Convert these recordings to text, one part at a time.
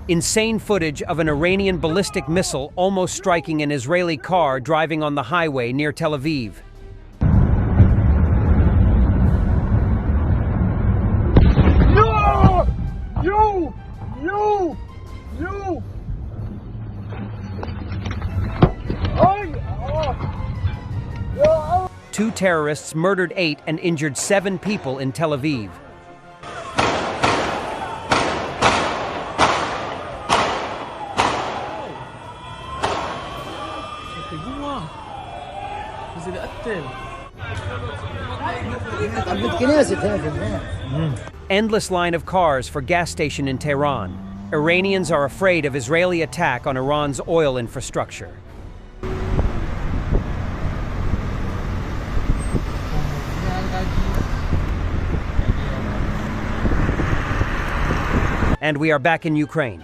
Insane footage of an Iranian ballistic missile almost striking an Israeli car driving on the highway near Tel Aviv. No! You! Two terrorists murdered 8 and injured 7 people in Tel Aviv. Endless line of cars for gas station in Tehran. Iranians are afraid of Israeli attack on Iran's oil infrastructure. And we are back in Ukraine.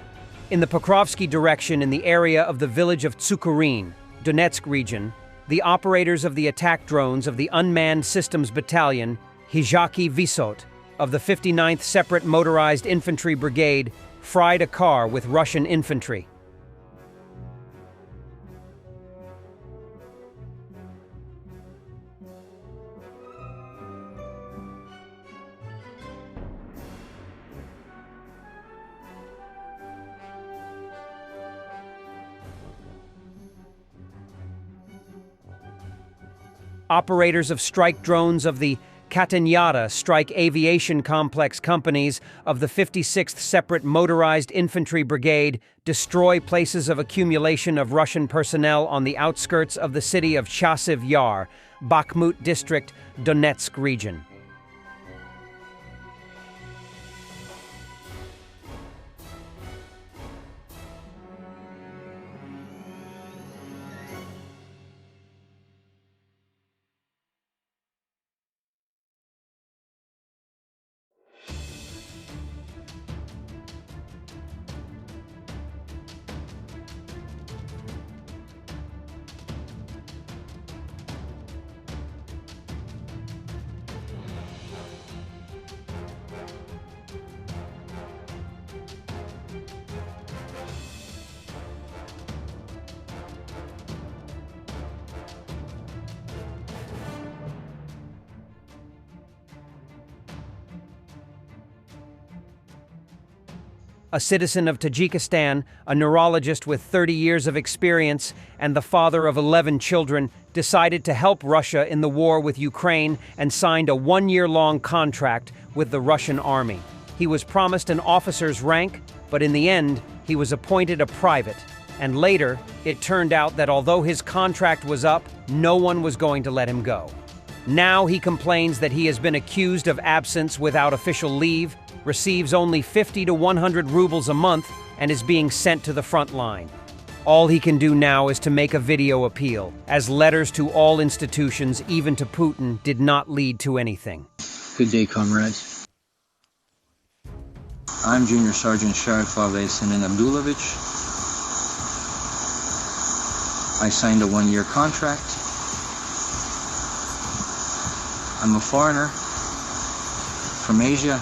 In the Pokrovsky direction in the area of the village of Tsukurin, Donetsk region, the operators of the attack drones of the Unmanned Systems Battalion, Hizhaki Visot, of the 59th Separate Motorized Infantry Brigade, fried a car with Russian infantry. Operators of strike drones of the Katanyada Strike Aviation Complex companies of the 56th Separate Motorized Infantry Brigade destroy places of accumulation of Russian personnel on the outskirts of the city of Chasiv Yar, Bakhmut District, Donetsk region. A citizen of Tajikistan, a neurologist with 30 years of experience, and the father of 11 children, decided to help Russia in the war with Ukraine and signed a one-year-long contract with the Russian army. He was promised an officer's rank, but in the end, he was appointed a private. And later, it turned out that although his contract was up, no one was going to let him go. Now he complains that he has been accused of absence without official leave, receives only 50 to 100 rubles a month, and is being sent to the front line. All he can do now is to make a video appeal, as letters to all institutions, even to Putin, did not lead to anything. Good day, comrades. I'm Junior Sergeant Sharifov Senin Abdulovich. I signed a one-year contract. I'm a foreigner from Asia.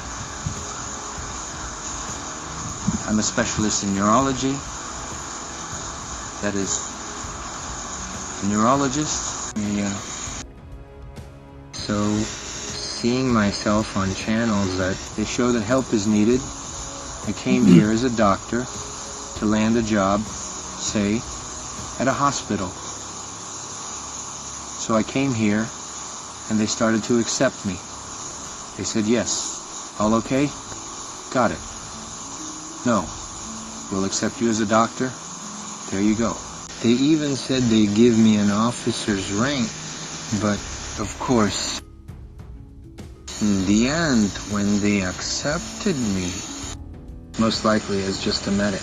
I'm a specialist in neurology. That is, a neurologist. Yeah. So, seeing myself on channels that they show that help is needed, I came here as a doctor to land a job, say, at a hospital. So I came here, and they started to accept me. They said, yes, all okay? Got it. No, we'll accept you as a doctor. There you go. They even said they'd give me an officer's rank, but of course, in the end, when they accepted me, most likely as just a medic.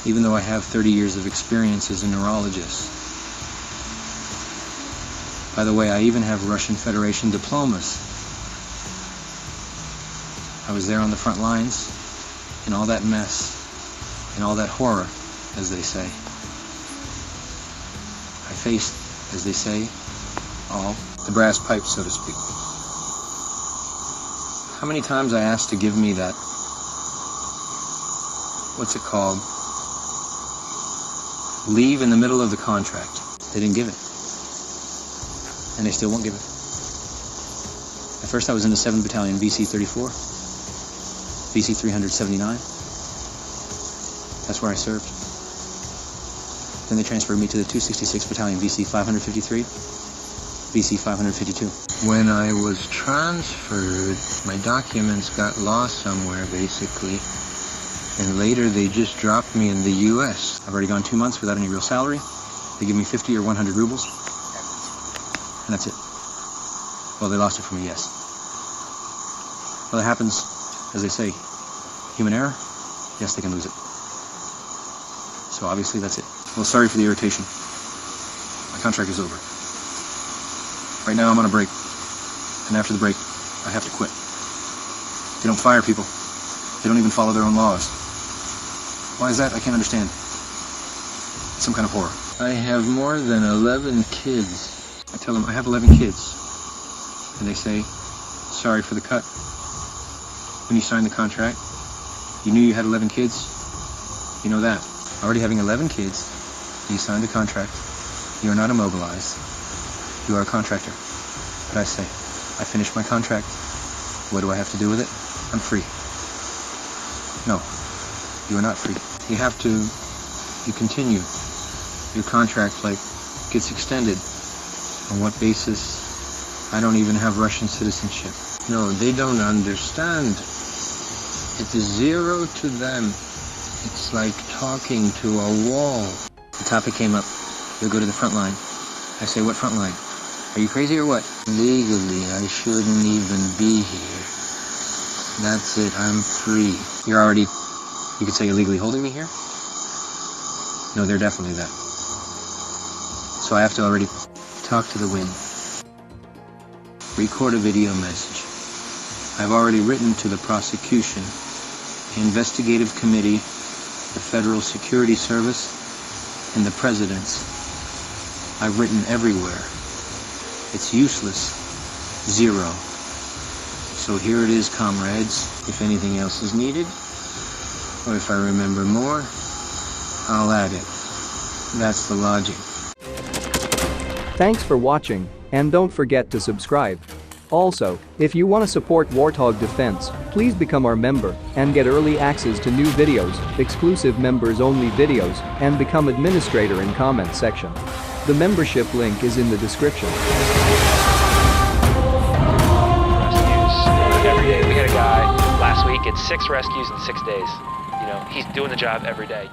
Even though I have 30 years of experience as a neurologist. By the way, I even have Russian Federation diplomas. I was there on the front lines, in all that mess, in all that horror, as they say. I faced, as they say, all the brass pipes, so to speak. How many times I asked to give me that, what's it called? Leave in the middle of the contract. They didn't give it. And they still won't give it. At first I was in the 7th Battalion, VC 34, VC 379. That's where I served. Then they transferred me to the 266 Battalion, VC 553, VC 552. When I was transferred, my documents got lost somewhere, basically. And later they just dropped me in the U.S. I've already gone 2 months without any real salary. They give me 50 or 100 rubles. And that's it. Well, they lost it from me, yes. Well, it happens, as they say, human error. Yes, they can lose it. So obviously that's it. Well, sorry for the irritation. My contract is over. Right now I'm on a break. And after the break, I have to quit. They don't fire people. They don't even follow their own laws. Why is that? I can't understand. It's some kind of horror. I have more than 11 kids. I tell them I have 11 kids. And they say, sorry for the cut. When you signed the contract, you knew you had 11 kids. You know that. Already having 11 kids, you signed the contract. You are not immobilized. You are a contractor. But I say, I finished my contract. What do I have to do with it? I'm free. No, you are not free. You continue. Your contract, gets extended. On what basis? I don't even have Russian citizenship. No, they don't understand. It's zero to them. It's like talking to a wall. The topic came up. You'll go to the front line. I say, what front line? Are you crazy or what? Legally, I shouldn't even be here. That's it, I'm free. You're already, you could say, illegally holding me here? No, they're definitely that. So I have to already talk to the wind. Record a video message. I've already written to the prosecution, investigative committee, the Federal Security Service, and the presidents. I've written everywhere. It's useless. Zero. So here it is, comrades. If anything else is needed, or if I remember more, I'll add it. That's the logic. Thanks for watching, and don't forget to subscribe. Also, if you want to support Warthog Defense, please become our member and get early access to new videos, exclusive members-only videos, and become administrator in comment section. The membership link is in the description. Every day. We had a guy last week, it's 6 rescues in 6 days. You know, he's doing the job every day.